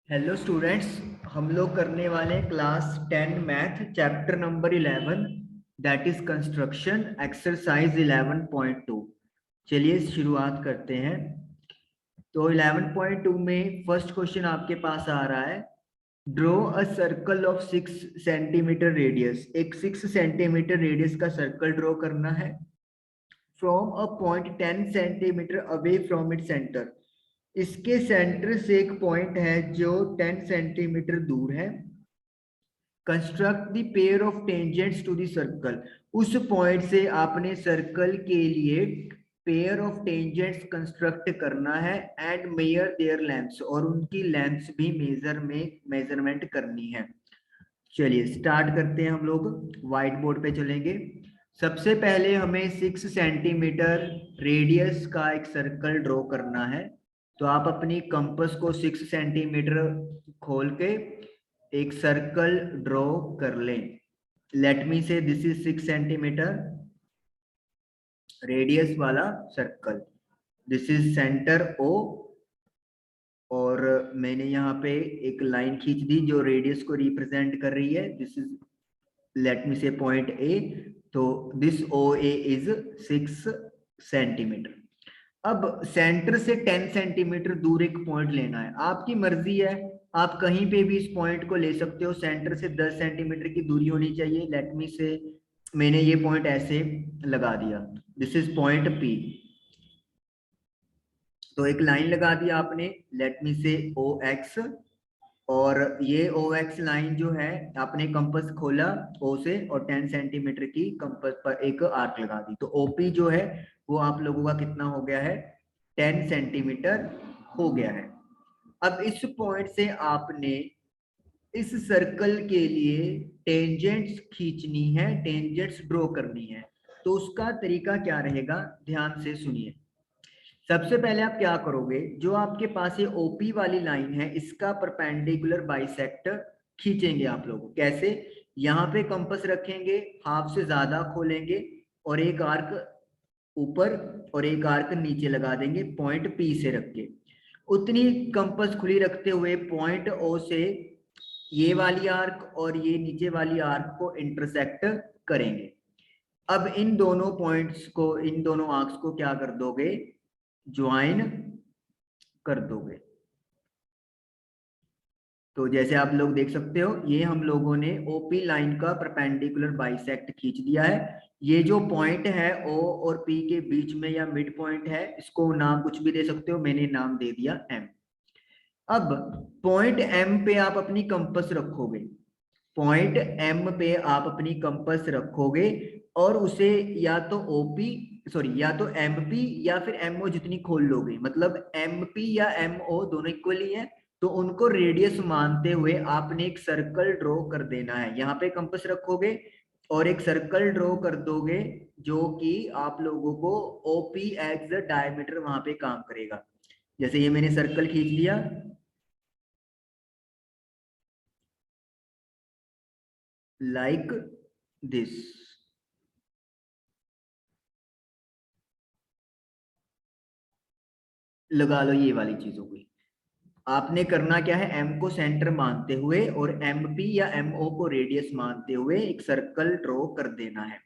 Hello students, हम लोग करने वाले class 10 math chapter number 11 that is construction exercise 11.2। चलिए शुरुआत करते हैं। तो 11.2 में फर्स्ट क्वेश्चन आपके पास आ रहा है, draw a circle of 6 centimetre radius. एक 6 सेंटीमीटर रेडियस का सर्कल ड्रॉ करना है from a point 10 centimetre away from it centre. इसके सेंटर से एक पॉइंट है जो 10 सेंटीमीटर दूर है। Construct the pair of tangents to the circle. उस पॉइंट से आपने सर्कल के लिए पेयर ऑफ टेंजेंट्स कंस्ट्रक्ट करना है एंड मेजर देयर लेंथ्स, और उनकी लेंथ्स भी मेजरमेंट करनी है। चलिए स्टार्ट करते हैं। हम लोग व्हाइट बोर्ड पे चलेंगे। सबसे पहले हमें 6 सेंटीमीटर रेडियस का एक सर्कल ड्रॉ करना है। तो आप अपनी कंपास को 6 सेंटीमीटर खोल के एक सर्कल ड्रॉ कर लें। Let me say this is 6 centimetre radius वाला circle. This is centre O, और मैंने यहाँ पे एक लाइन खींच दी जो रेडियस को रिप्रेजेंट कर रही है। दिस इज लेट मी से पॉइंट ए। तो this O A is 6 centimetre. अब सेंटर से 10 सेंटीमीटर दूर एक पॉइंट लेना है। आपकी मर्जी है, आप कहीं पे भी इस पॉइंट को ले सकते हो। सेंटर से 10 सेंटीमीटर की दूरी होनी चाहिए। लेट मी से मैंने ये पॉइंट ऐसे लगा दिया, दिस इज पॉइंट पी। तो एक लाइन लगा दिया आपने, लेट मी से ओ एक्स, और ये ओ एक्स लाइन जो है आपने कंपास खोला ओ से और 10 सेंटीमीटर की कंपास पर एक आर्क लगा दी। तो ओपी जो है वो आप लोगों का कितना हो गया है, 10 सेंटीमीटर हो गया है। अब इस पॉइंट से आपने इस सर्कल के लिए टेंजेंट्स खींचनी है, टेंजेंट्स ड्रॉ करनी है। तो उसका तरीका क्या रहेगा, ध्यान से सुनिए। सबसे पहले आप क्या करोगे, जो आपके पास ये ओपी वाली लाइन है इसका परपेंडिकुलर बाइसेक्ट खींचेंगे आप लोग। कैसे, यहाँ पे कंपास रखेंगे, हाफ से ज्यादा खोलेंगे और एक आर्क ऊपर और एक आर्क नीचे लगा देंगे पॉइंट पी से रख के। उतनी कंपास खुली रखते हुए पॉइंट ओ से ये वाली आर्क और ये नीचे वाली आर्क को इंटरसेक्ट करेंगे। अब इन दोनों पॉइंट्स को, इन दोनों आर्क्स को क्या कर दोगे, ज्वाइन कर दोगे। तो जैसे आप लोग देख सकते हो, ये हम लोगों ने ओपी लाइन का परपेंडिकुलर बाइसेक्ट खींच दिया है। ये जो पॉइंट है ओ और पी के बीच में या मिड पॉइंट है, इसको नाम कुछ भी दे सकते हो, मैंने नाम दे दिया एम। अब पॉइंट एम पे आप अपनी कंपास रखोगे, पॉइंट एम पे आप अपनी कंपास रखोगे और उसे या तो ओपी सॉरी या तो एमपी या फिर एमओ जितनी खोल लोगे, मतलब एमपी या एमओ दोनों इक्वली है, तो उनको रेडियस मानते हुए आपने एक सर्कल ड्रॉ कर देना है। यहाँ पे कंपास रखोगे और एक सर्कल ड्रॉ कर दोगे जो कि आप लोगों को ओपी एज द डायमीटर वहां पे काम करेगा। जैसे ये मैंने सर्कल खींच लिया लाइक दिस। लगा लो ये वाली चीजों को। आपने करना क्या है, एम को सेंटर मानते हुए और एम पी या एम ओ को रेडियस मानते हुए एक सर्कल ड्रॉ कर देना है।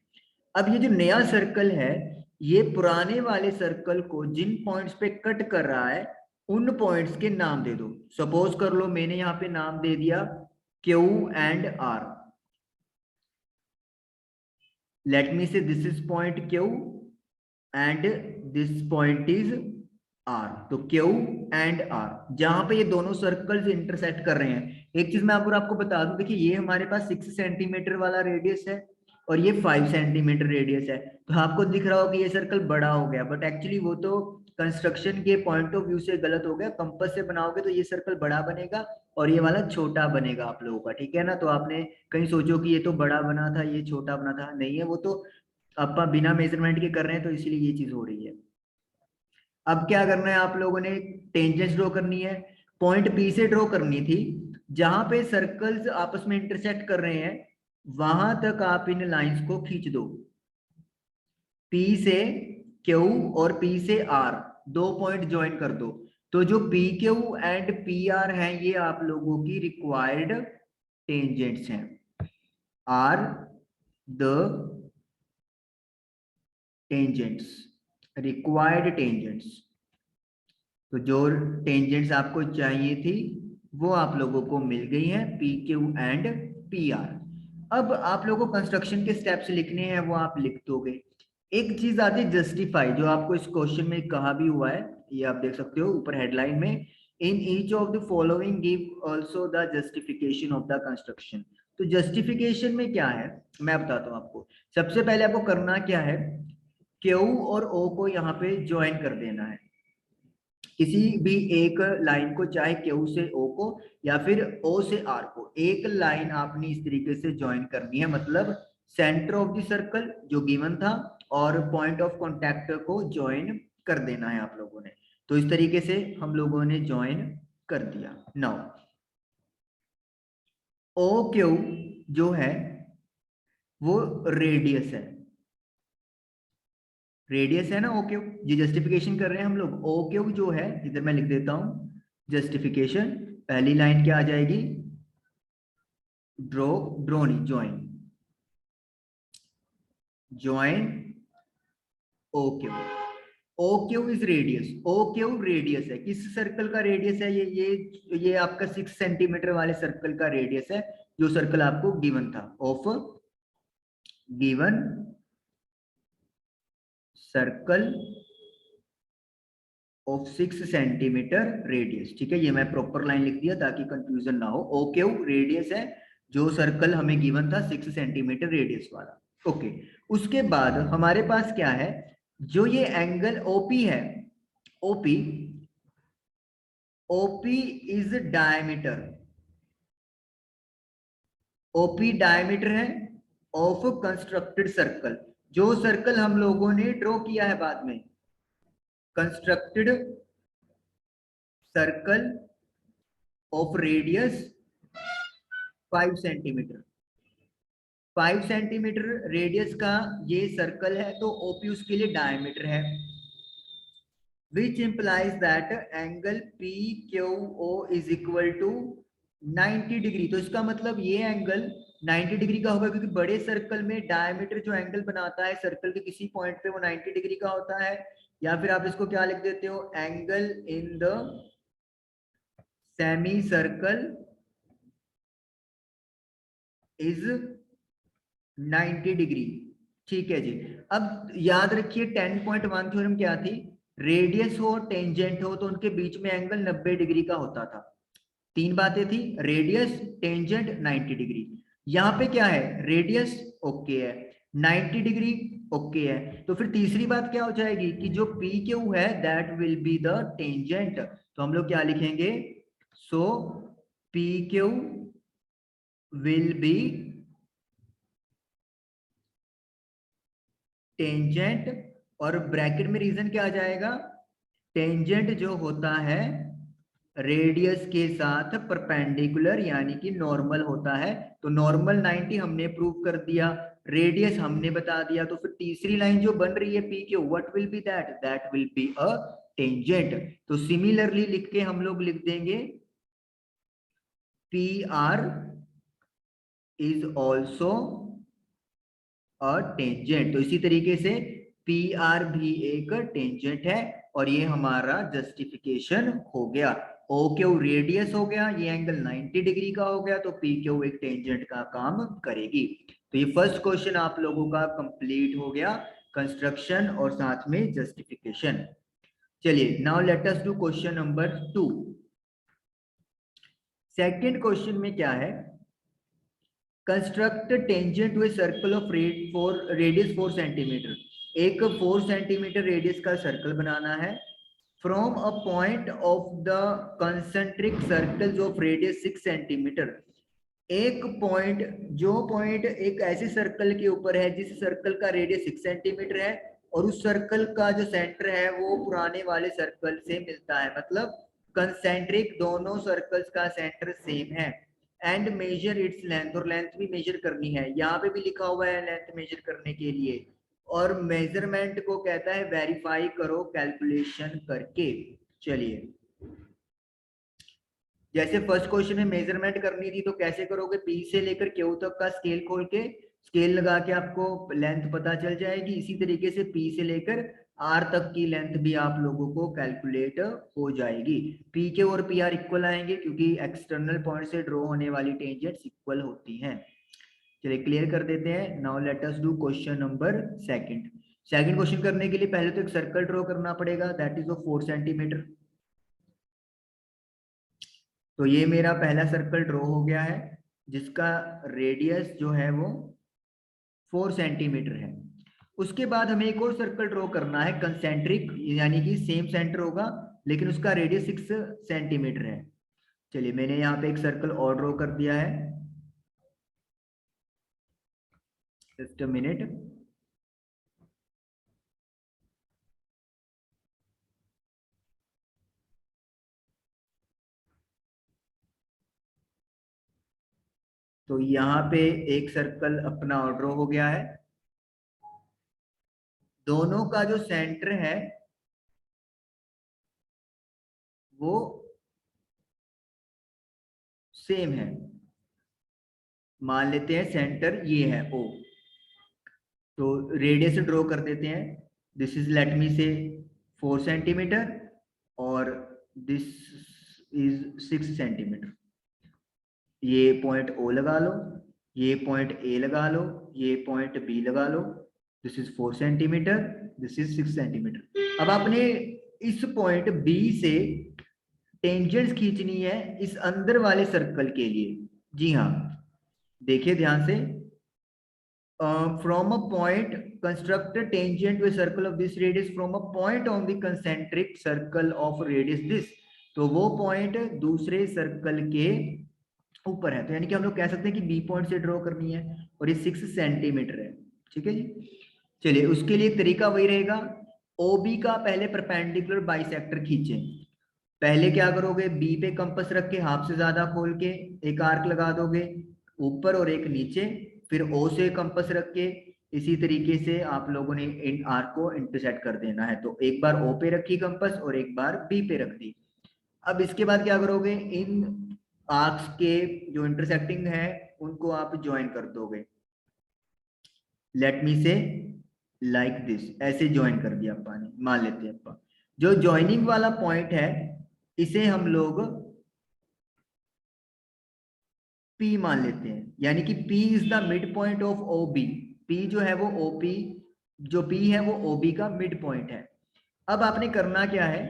अब ये जो नया सर्कल है, ये पुराने वाले सर्कल को जिन पॉइंट्स पे कट कर रहा है उन पॉइंट्स के नाम दे दो। सपोज कर लो मैंने यहाँ पे नाम दे दिया Q and R. Let me say this is point Q and this point is R. तो क्यू एंड आर जहां पे ये दोनों सर्कल्स इंटरसेक्ट कर रहे हैं, एक चीज मैं आपको बता दूं, देखिए ये हमारे पास 6 सेंटीमीटर वाला रेडियस है और ये 5 सेंटीमीटर रेडियस है। तो आपको दिख रहा हो कि ये सर्कल बड़ा हो गया, बट एक्चुअली वो तो कंस्ट्रक्शन के पॉइंट ऑफ व्यू से गलत हो गया। कंपास से बनाओगे तो ये सर्कल बड़ा बनेगा और ये वाला छोटा बनेगा आप लोगों का, ठीक है ना। तो आपने कहीं सोचो कि ये तो बड़ा बना था ये छोटा बना था, नहीं है, वो तो आप बिना मेजरमेंट के कर रहे हैं तो इसलिए ये चीज हो रही है। अब क्या करना है आप लोगों ने, टेंजेंट्स ड्रॉ करनी है। पॉइंट पी से ड्रॉ करनी थी, जहां पे सर्कल्स आपस में इंटरसेक्ट कर रहे हैं वहां तक आप इन लाइंस को खींच दो। पी से क्यू और पी से आर, दो पॉइंट ज्वाइन कर दो। तो जो P Q and P R है ये आप लोगों की रिक्वायर्ड टेंजेंट्स हैं, are the tangents, required tangents. तो जो टेंजेंट्स आपको चाहिए थी वो आप लोगों को मिल गई है, P Q and P are. अब आप लोगों को कंस्ट्रक्शन के स्टेप्स लिखने हैं, वो आप लिख दोगे। एक चीज आती है जस्टिफाई, जो आपको इस क्वेश्चन में कहा भी हुआ है, ये आप देख सकते हो ऊपर हेडलाइन में, in each of the following give also the justification of the construction. तो जस्टिफिकेशन में क्या है मैं बताता हूँ आपको। सबसे पहले आपको करना क्या है, क्यू और ओ को यहाँ पे ज्वाइन कर देना है, किसी भी एक लाइन को, चाहे क्यू से ओ को या फिर ओ से आर को, एक लाइन आपने इस तरीके से ज्वाइन करनी है। मतलब सेंटर ऑफ द सर्कल जो गिवन था और पॉइंट ऑफ कांटेक्ट को ज्वाइन कर देना है आप लोगों ने। तो इस तरीके से हम लोगों ने ज्वाइन कर दिया। नाउ ओ क्यू जो है वो रेडियस है, रेडियस है ना ओ क्यू, ये जस्टिफिकेशन कर रहे हैं हम लोग। ओ क्यू जो है, इधर मैं लिख देता हूं जस्टिफिकेशन, पहली लाइन क्या आ जाएगी, ड्रॉ, ड्रॉ नहीं, join, join O Q. O Q is radius, O Q radius है, किस सर्कल का रेडियस है, ये आपका 6 सेंटीमीटर वाले सर्कल का रेडियस है, जो सर्कल आपको गिवन था, of given circle of 6 centimetre radius. ठीक है, ये मैं प्रॉपर लाइन लिख दिया ताकि कंफ्यूजन ना हो। ओ क्यू रेडियस है, जो सर्कल हमें गिवन था 6 सेंटीमीटर रेडियस वाला। ओके, उसके बाद हमारे पास क्या है, जो ये एंगल ओपी है, OP, OP is diameter, OP diameter है ऑफ कंस्ट्रक्टेड सर्कल, जो सर्कल हम लोगों ने ड्रॉ किया है बाद में, constructed circle of radius 5 centimetre, 5 centimetre radius का ये सर्कल है, तो ओपी उसके लिए डायमीटर है, which implies that angle P Q O is equal to 90 degree. तो इसका मतलब ये एंगल 90 डिग्री का होगा, क्योंकि बड़े सर्कल में डायमीटर जो एंगल बनाता है सर्कल के किसी पॉइंट पे वो 90 डिग्री का होता है। या फिर आप इसको क्या लिख देते हो, angle in the semi circle is 90 degree. ठीक है जी। अब याद रखिए 10.1 थ्योरम क्या थी, रेडियस हो टेंजेंट हो तो उनके बीच में एंगल 90 डिग्री का होता था। तीन बातें थी, रेडियस, टेंजेंट, 90 डिग्री। यहाँ पे क्या है, रेडियस ओके है, 90 डिग्री ओके है, तो फिर तीसरी बात क्या हो जाएगी कि जो पी क्यू है that will be the tangent. तो हम लोग क्या लिखेंगे, so P Q will be tangent, और ब्रैकेट में रीजन क्या आ जाएगा, टेंजेंट जो होता है रेडियस के साथ परपेंडिकुलर यानी कि नॉर्मल होता है। तो नॉर्मल 90 हमने प्रूव कर दिया, रेडियस हमने बता दिया, तो फिर तीसरी लाइन जो बन रही है P Q, what will be that, that will be a tangent. तो सिमिलरली लिख के हम लोग लिख देंगे P R is also a tangent. तो इसी तरीके से पी आर भी एक टेंजेंट है, और ये हमारा जस्टिफिकेशन हो गया। ओ क्यू रेडियस हो गया, ये एंगल 90 डिग्री का हो गया, तो पी क्यू एक टेंजेंट का काम करेगी। तो ये फर्स्ट क्वेश्चन आप लोगों का कंप्लीट हो गया, कंस्ट्रक्शन और साथ में जस्टिफिकेशन। चलिए now let us do question number 2। Second question में क्या है, construct tangent to a circle of radius 4 centimetre. एक 4 सेंटीमीटर रेडियस का सर्कल बनाना है, from a point of the concentric circles of radius 6 centimetre. एक पॉइंट, जो पॉइंट एक ऐसे सर्कल के ऊपर है जिस सर्कल का रेडियस 6 सेंटीमीटर है, और उस सर्कल का जो सेंटर है वो पुराने वाले सर्कल से मिलता है, मतलब कंसेंट्रिक दोनों सर्कल्स का सेंटर सेम है, एंड मेजर इट्स लेंथ, और लेंथ भी मेजर करनी है, यहाँ पे भी लिखा हुआ है लेंथ मेजर करने के लिए, और मेजरमेंट को कहता है वेरीफाई करो कैलकुलेशन करके। चलिए जैसे फर्स्ट क्वेश्चन में मेजरमेंट करनी थी तो कैसे करोगे, पी से लेकर क्यू तक का स्केल खोल के स्केल लगा के आपको लेंथ पता चल जाएगी। इसी तरीके से पी से लेकर आर तक की लेंथ भी आप लोगों को कैलकुलेट हो जाएगी। पी के और पी आर इक्वल आएंगे क्योंकि एक्सटर्नल पॉइंट से ड्रॉ होने वाली टेंजेंट्स इक्वल होती हैं। चलिए क्लियर कर देते हैं। Now let us do question number second. Second question करने के लिए पहले तो एक सर्कल ड्रॉ करना पड़ेगा, दैट इज ऑफ 4 सेंटीमीटर। तो ये मेरा पहला सर्कल ड्रॉ हो गया है जिसका रेडियस जो है वो 4 सेंटीमीटर है। उसके बाद हमें एक और सर्कल ड्रॉ करना है कंसेंट्रिक, यानी कि सेम सेंटर होगा लेकिन उसका रेडियस 6 सेंटीमीटर है। चलिए मैंने यहाँ पे एक सर्कल और ड्रॉ कर दिया है, जस्ट अ मिनट। तो यहाँ पे एक सर्कल अपना और ड्रॉ हो गया है। दोनों का जो सेंटर है वो सेम है। मान लेते हैं सेंटर ये है ओ, तो रेडियस ड्रॉ कर देते हैं। दिस इज लेट मी से 4 सेंटीमीटर और दिस इज 6 सेंटीमीटर। ये पॉइंट ओ लगा लो, ये पॉइंट ए लगा लो, ये पॉइंट बी लगा लो। This is 4 centimeter, this is 6 centimetre. अब आपने इस पॉइंट बी से टेंजेंट्स खींचनी है इस अंदर वाले सर्कल के लिए। जी हाँ, देखिए ध्यान से। from a point construct a tangent to a circle of this radius from a point on the concentric circle of radius this। तो वो पॉइंट दूसरे सर्कल के ऊपर है, तो यानी कि हम लोग कह सकते हैं कि बी पॉइंट से ड्रॉ करनी है और ये 6 सेंटीमीटर है। ठीक है जी। चलिए उसके लिए तरीका वही रहेगा, ओबी का पहले परपेंडिकुलर बाइसेक्टर खींचे। पहले क्या करोगे, बी पे कंपास रख के हाफ से ज्यादा खोल के एक आर्क लगा दोगे ऊपर और एक नीचे। फिर ओ से कंपास रख के इसी तरीके से आप लोगों ने इन आर्क को इंटरसेक्ट कर देना है। तो एक बार ओ पे रखी कंपास और एक बार बी पे रख दी। अब इसके बाद क्या करोगे, इन आर्क्स के जो इंटरसेक्टिंग है उनको आप ज्वाइन कर दोगे। लेट मी से लाइक दिस, ऐसे ज्वाइन कर दिया पानी, मान लेते हैं अपन जो ज्वाइनिंग वाला पॉइंट है इसे हम लोग P मान लेते हैं, यानी कि P is the mid point of OB। P जो है वो OP, जो P है वो OB का मिड पॉइंट है। अब आपने करना क्या है,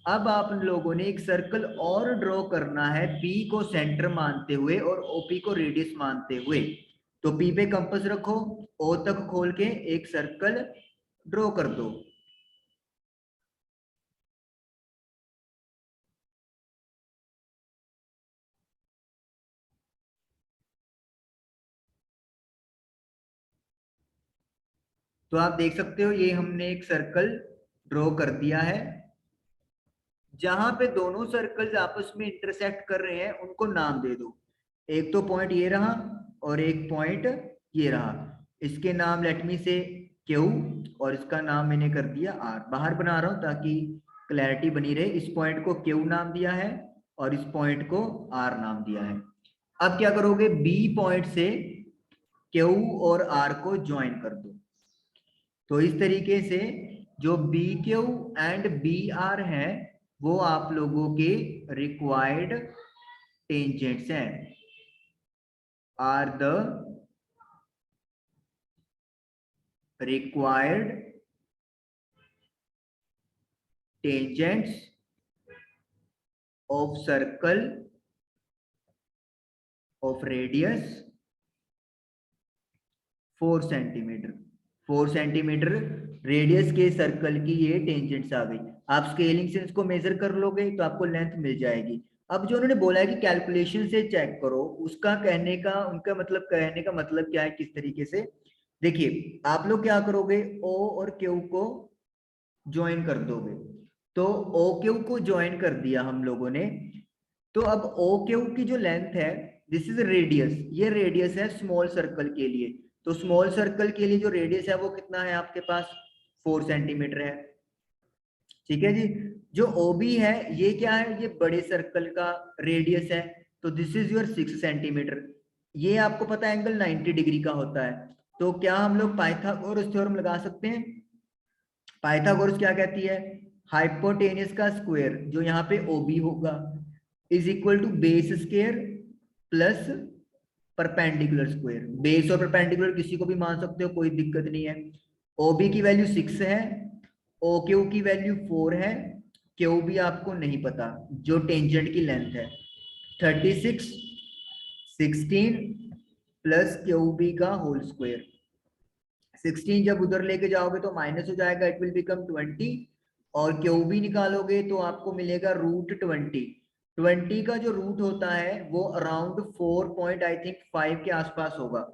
अब आप लोगों ने एक सर्कल और ड्रॉ करना है P को सेंटर मानते हुए और OP को रेडियस मानते हुए। तो P पे कंपास रखो, O तक खोल के एक सर्कल ड्रॉ कर दो। तो आप देख सकते हो ये हमने एक सर्कल ड्रॉ कर दिया है। जहां पे दोनों सर्कल्स आपस में इंटरसेक्ट कर रहे हैं उनको नाम दे दो। एक तो पॉइंट ये रहा और एक पॉइंट ये रहा। इसके नाम लेट मी से क्यू और इसका नाम मैंने कर दिया आर। बाहर बना रहा हूं ताकि क्लैरिटी बनी रहे। इस पॉइंट को क्यू नाम दिया है और इस पॉइंट को आर नाम दिया है। अब क्या करोगे, बी पॉइंट से क्यू और आर को ज्वाइन कर दो। तो इस तरीके से जो B Q and B R है वो आप लोगों के रिक्वायर्ड टेंजेंट्स हैं, are the required tangents of circle of radius 4 centimetre. 4 centimetre radius के सर्कल की ये टेंजेंट्स आ गई। आप स्केलिंग से इसको मेजर कर लोगे तो आपको लेंथ मिल जाएगी। अब जो उन्होंने बोला है कि कैलकुलेशन से चेक करो, उसका कहने का उनका मतलब कहने का मतलब क्या है, किस तरीके से, देखिए आप लोग क्या करोगे, ओ और क्यू को ज्वाइन कर दोगे। तो ओ क्यू को ज्वाइन कर दिया हम लोगों ने। तो अब ओ क्यू की जो लेंथ है, दिस इज रेडियस, ये रेडियस है स्मॉल सर्कल के लिए। तो स्मॉल सर्कल के लिए जो रेडियस है वो कितना है आपके पास, 4 सेंटीमीटर है। ठीक है जी। जो ओबी है ये क्या है, ये बड़े सर्कल का रेडियस है, तो दिस इज योर 6 सेंटीमीटर। ये आपको पता है एंगल 90 डिग्री का होता है, तो क्या हम लोग पाइथागोरस थ्योरम लगा सकते हैं। पाइथागोरस क्या कहती है, हाइपोटेनियस का स्क्वायर जो यहाँ पे ओबी होगा is equal to base square plus perpendicular square. Base और परपेंडिकुलर किसी को भी मान सकते हो, कोई दिक्कत नहीं है। ओबी की वैल्यू 6 है, ओ क्यू की वैल्यू 4 है, क्यू भी आपको नहीं पता जो टेंजेंट की लेंथ है 36 16 प्लस क्यू बी का होल स्क्वायर। 16 जब उधर लेके जाओगे तो माइनस हो जाएगा, इट विल बिकम 20, और क्यू बी निकालोगे तो आपको मिलेगा √20। 20 का जो रूट होता है वो अराउंड 4 पॉइंट आई थिंक 5 के आसपास होगा।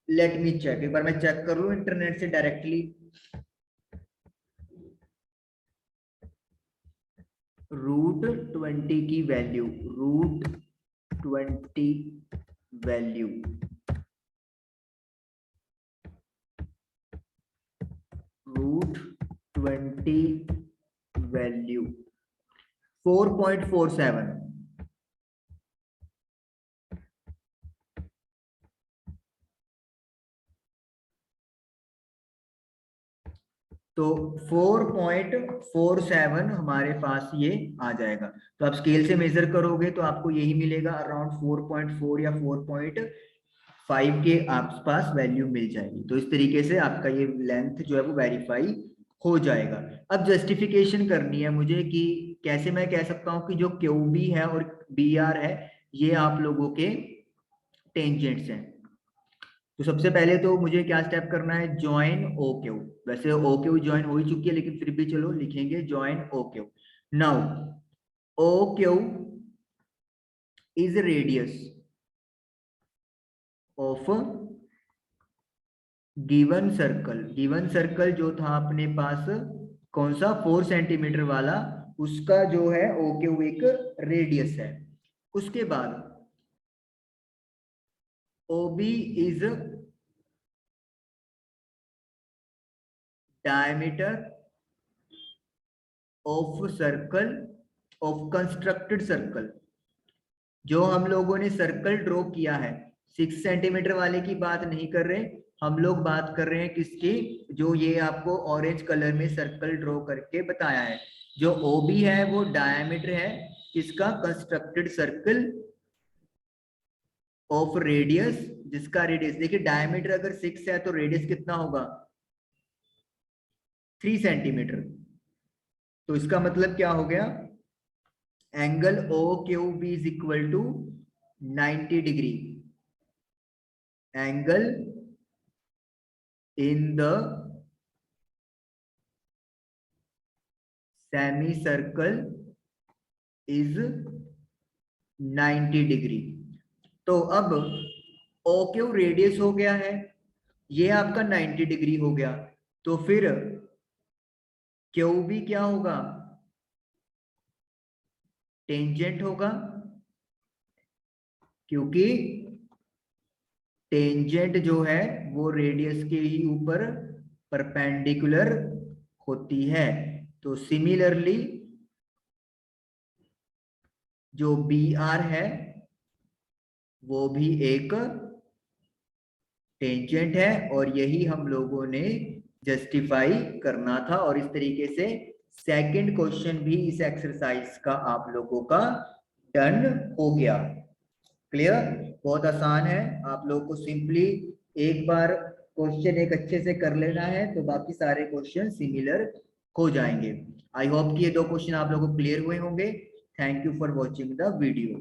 लेट मी चेक, एक बार मैं चेक कर लूं इंटरनेट से डायरेक्टली। √20 की वैल्यू, √20 वैल्यू, √20 वैल्यू 4.47। तो 4.47 हमारे पास ये आ जाएगा। तो आप स्केल से मेजर करोगे तो आपको यही मिलेगा, अराउंड 4.4 या 4.5 के आसपास वैल्यू मिल जाएगी। तो इस तरीके से आपका ये लेंथ जो है वो वेरीफाई हो जाएगा। अब जस्टिफिकेशन करनी है मुझे कि कैसे मैं कह सकता हूँ कि जो क्यू बी है और बी आर है ये आप लोगों के टेंजेंट्स हैं। तो सबसे पहले तो मुझे क्या स्टेप करना है, ज्वाइन ओ क्यू। वैसे ओ क्यू ज्वाइन हो ही चुकी है लेकिन फिर भी चलो लिखेंगे join O Q. Now O Q is radius of given circle. Given circle जो था अपने पास कौन सा, 4 सेंटीमीटर वाला, उसका जो है ओ क्यू एक रेडियस है। उसके बाद O B is diameter of circle of constructed circle. जो हम लोगों ने सर्कल ड्रॉ किया है, 6 सेंटीमीटर वाले की बात नहीं कर रहे, हम लोग बात कर रहे हैं किसकी, जो ये आपको ऑरेंज कलर में सर्कल ड्रॉ करके बताया है। जो ओबी है वो डायमीटर है किसका, कंस्ट्रक्टेड सर्कल ऑफ रेडियस, जिसका रेडियस देखिए डायमीटर अगर 6 है तो रेडियस कितना होगा 3 सेंटीमीटर। तो इसका मतलब क्या हो गया, angle O Q B is equal to 90 degree. Angle in the semicircle is 90 degree. तो अब OQ रेडियस हो गया है, ये आपका 90 डिग्री हो गया, तो फिर QB क्या होगा, टेंजेंट होगा, क्योंकि टेंजेंट जो है वो रेडियस के ही ऊपर परपेंडिकुलर होती है। तो सिमिलरली जो BR है वो भी एक टेंजेंट है, और यही हम लोगों ने जस्टिफाई करना था। और इस तरीके से सेकंड क्वेश्चन भी इस एक्सरसाइज का आप लोगों का डन हो गया। क्लियर, बहुत आसान है, आप लोगों को सिंपली एक बार क्वेश्चन एक अच्छे से कर लेना है तो बाकी सारे क्वेश्चन सिमिलर हो जाएंगे। आई होप कि ये 2 क्वेश्चन आप लोगों को क्लियर हुए होंगे। Thank you for watching the video.